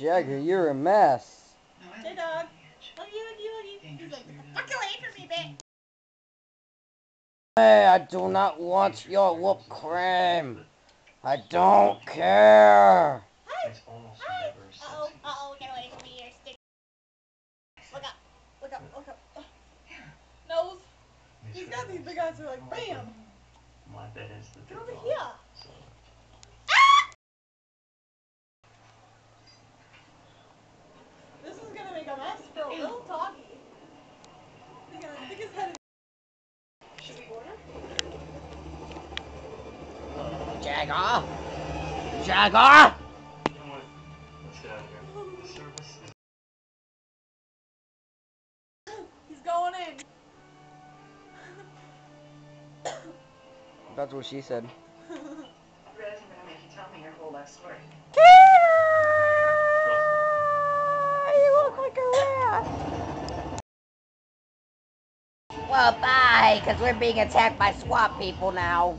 Jagger, you're a mess. Hey, dog. Huggy. He's like, fuck away from me, bitch. Hey, I do not want your whipped cream. I don't care. Hi. Uh-oh, get away from me, you're stick. Look up. Nose. He's got these big eyes that are like, bam. Get over here. This is gonna make a mess for a little doggy. He's gonna stick his head in. Should we order? Jagger! Jagger! You know what? Let's get out of here. The service is... He's going in. That's what she said. Red, I'm gonna make you tell me your whole life story. You look like a rat. Well, bye, because we're being attacked by SWAT people now.